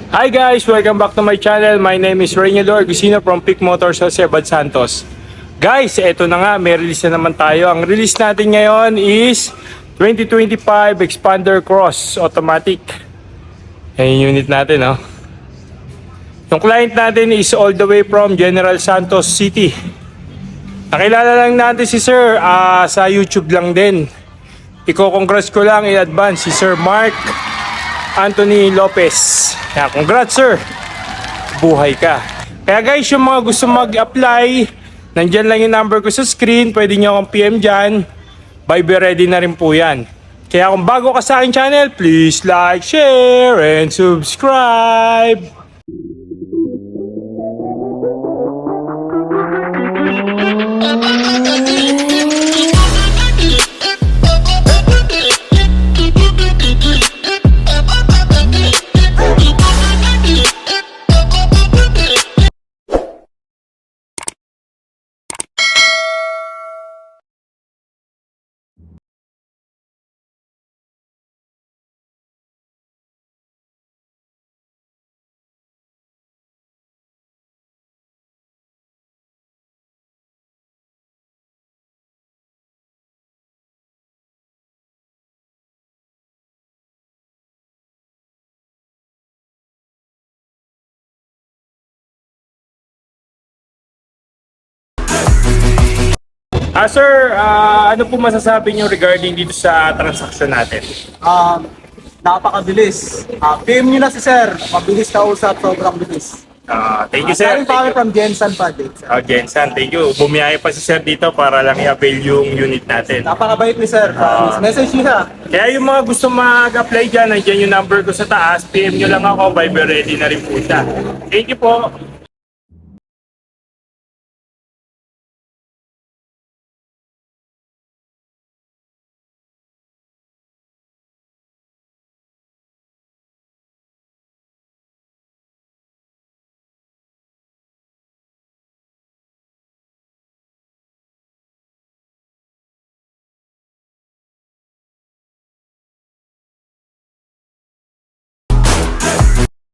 Hi guys! Welcome back to my channel. My name is Reynaldo Argusino from Peak Motors Jose Bad Santos. Guys, eto na nga, may release na naman tayo. Ang release natin ngayon is 2025 Expander Cross Automatic. Yan yung unit natin, no? Yung client natin is all the way from General Santos City. Nakilala lang natin si Sir sa YouTube lang din. Iko-congrats ko lang in advance si Sir Mark Anthony Lopez. Kaya congrats sir, buhay ka. Kaya guys, yung mga gusto mag-apply, nandyan lang yung number ko sa screen. Pwede nyo akong PM dyan. Be ready na rin po yan. Kaya kung bago ka sa aking channel, please like, share, and subscribe. Sir, ano po masasabi niyo regarding dito sa transaction natin? Napakabilis. PM nyo na si Sir. Mabilis kausap, sobrang bilis. Thank you sir. Galing pa kami from Jensen Padit. Jensen, thank you. Bumiyahe pa si sir dito para lang i-avail yung unit natin. Napakabait ni Sir. Message nyo na. Kaya yung mga gusto mag-apply dyan, nandiyan yung number ko sa taas. PM nyo lang ako, Viber ready na rin po siya. Thank you po.